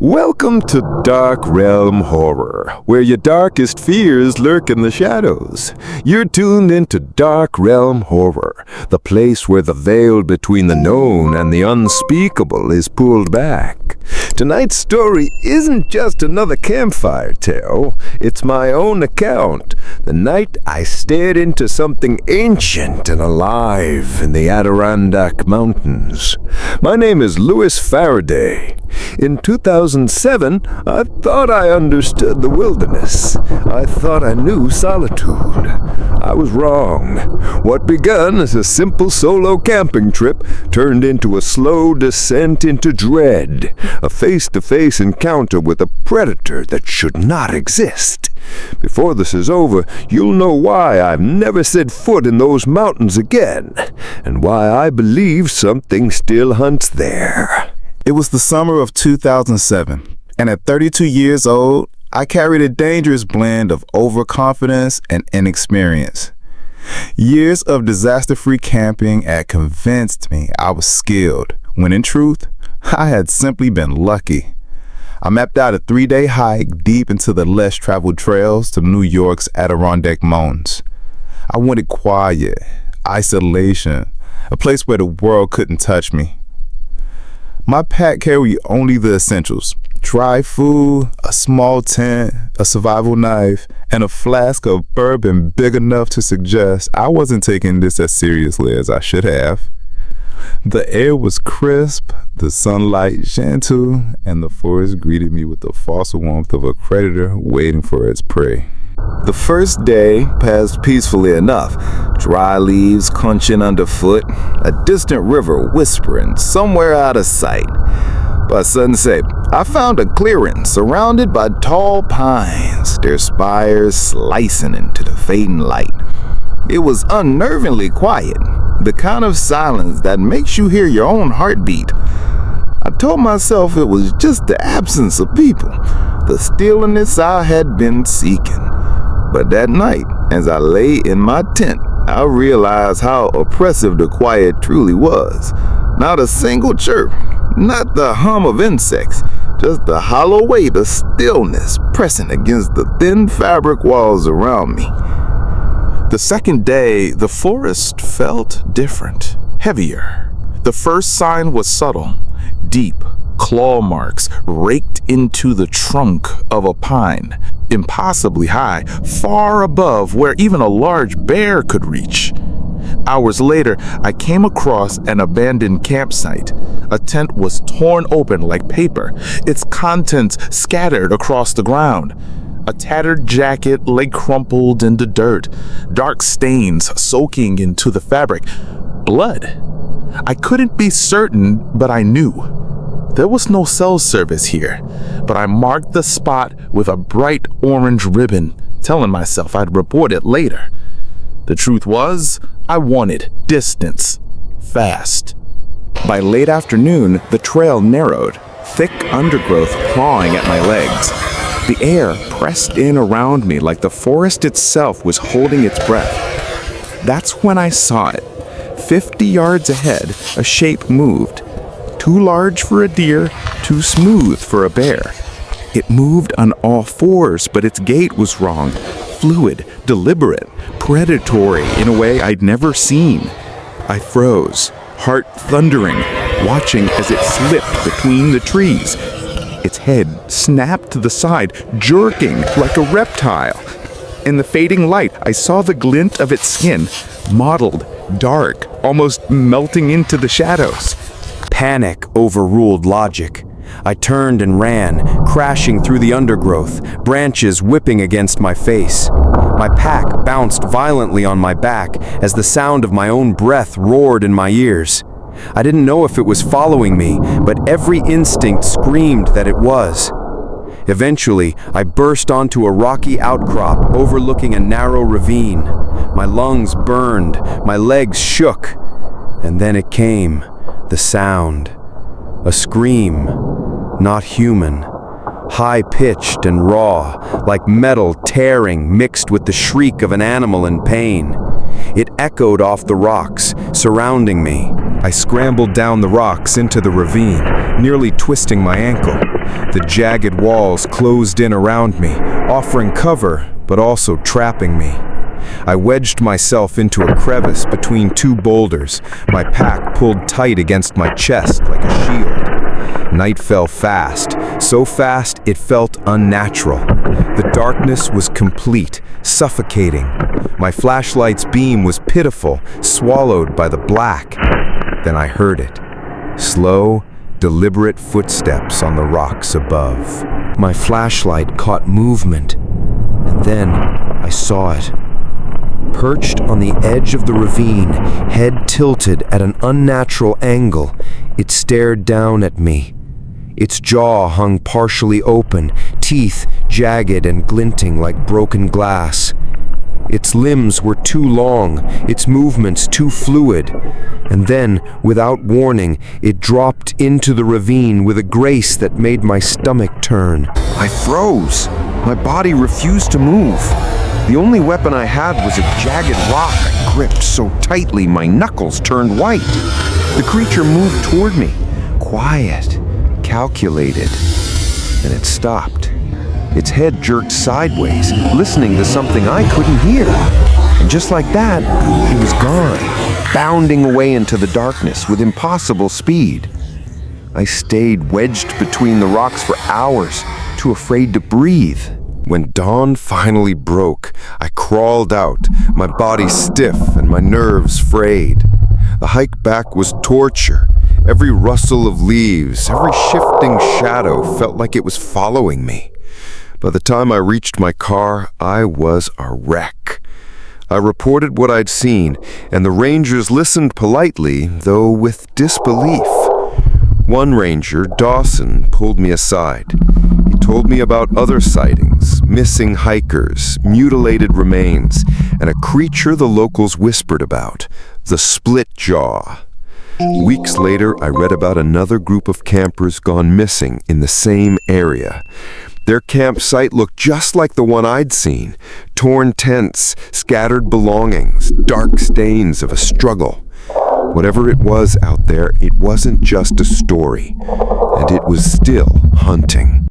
Welcome to Dark Realm Horror, where your darkest fears lurk in the shadows. You're tuned into Dark Realm Horror, the place where the veil between the known and the unspeakable is pulled back. Tonight's story isn't just another campfire tale, it's my own account. The night I stared into something ancient and alive in the Adirondack Mountains. My name is Louisis Faraday. In 2007, I thought I understood the wilderness. I thought I knew solitude. I was wrong. What began as a simple solo camping trip turned into a slow descent into dread, a face-to-face encounter with a predator that should not exist. Before this is over, you'll know why I've never set foot in those mountains again, and why I believe something still hunts there. It was the summer of 2007, and at 32 years old, I carried a dangerous blend of overconfidence and inexperience. Years of disaster-free camping had convinced me I was skilled, when in truth, I had simply been lucky. I mapped out a 3-day hike deep into the less traveled trails to New York's Adirondack Mountains. I wanted quiet, isolation, a place where the world couldn't touch me. My pack carried only the essentials: dry food, a small tent, a survival knife, and a flask of bourbon big enough to suggest I wasn't taking this as seriously as I should have. The air was crisp, the sunlight gentle, and the forest greeted me with the false warmth of a predator waiting for its prey. The first day passed peacefully enough, dry leaves crunching underfoot, a distant river whispering somewhere out of sight. By sunset, I found a clearing surrounded by tall pines, their spires slicing into the fading light. It was unnervingly quiet, the kind of silence that makes you hear your own heartbeat. I told myself it was just the absence of people, the stillness I had been seeking. But that night, as I lay in my tent, I realized how oppressive the quiet truly was. Not a single chirp, not the hum of insects, just the hollow weight of stillness pressing against the thin fabric walls around me. The second day, the forest felt different, heavier. The first sign was subtle, deep claw marks raked into the trunk of a pine, impossibly high, far above where even a large bear could reach. Hours later, I came across an abandoned campsite. A tent was torn open like paper, its contents scattered across the ground. A tattered jacket lay crumpled in the dirt, dark stains soaking into the fabric. Blood. I couldn't be certain, but I knew. There was no cell service here, but I marked the spot with a bright orange ribbon, telling myself I'd report it later. The truth was, I wanted distance, fast. By late afternoon, the trail narrowed, thick undergrowth clawing at my legs. The air pressed in around me like the forest itself was holding its breath. That's when I saw it. 50 yards ahead, a shape moved. Too large for a deer, too smooth for a bear. It moved on all fours, but its gait was wrong. Fluid, deliberate, predatory in a way I'd never seen. I froze, heart thundering, watching as it slipped between the trees. Its head snapped to the side, jerking like a reptile. In the fading light, I saw the glint of its skin, mottled, dark, almost melting into the shadows. Panic overruled logic. I turned and ran, crashing through the undergrowth, branches whipping against my face. My pack bounced violently on my back as the sound of my own breath roared in my ears. I didn't know if it was following me, but every instinct screamed that it was. Eventually, I burst onto a rocky outcrop overlooking a narrow ravine. My lungs burned, my legs shook, and then it came. The sound. A scream. Not human. High-pitched and raw, like metal tearing mixed with the shriek of an animal in pain. It echoed off the rocks, surrounding me. I scrambled down the rocks into the ravine, nearly twisting my ankle. The jagged walls closed in around me, offering cover, but also trapping me. I wedged myself into a crevice between two boulders, my pack pulled tight against my chest like a shield. Night fell fast, so fast it felt unnatural. The darkness was complete, suffocating. My flashlight's beam was pitiful, swallowed by the black. Then I heard it. Slow, deliberate footsteps on the rocks above. My flashlight caught movement, and then I saw it. Perched on the edge of the ravine, head tilted at an unnatural angle, it stared down at me. Its jaw hung partially open, teeth jagged and glinting like broken glass. Its limbs were too long, its movements too fluid. And then, without warning, it dropped into the ravine with a grace that made my stomach turn. I froze. My body refused to move. The only weapon I had was a jagged rock I gripped so tightly my knuckles turned white. The creature moved toward me, quiet, calculated. Then it stopped. Its head jerked sideways, listening to something I couldn't hear. And just like that, it was gone, bounding away into the darkness with impossible speed. I stayed wedged between the rocks for hours, too afraid to breathe. When dawn finally broke, I crawled out, my body stiff and my nerves frayed. The hike back was torture. Every rustle of leaves, every shifting shadow felt like it was following me. By the time I reached my car, I was a wreck. I reported what I'd seen, and the rangers listened politely, though with disbelief. One ranger, Dawson, pulled me aside. He told me about other sightings, missing hikers, mutilated remains, and a creature the locals whispered about, the split jaw. Weeks later, I read about another group of campers gone missing in the same area. Their campsite looked just like the one I'd seen. Torn tents, scattered belongings, dark stains of a struggle. Whatever it was out there, it wasn't just a story, and it was still hunting.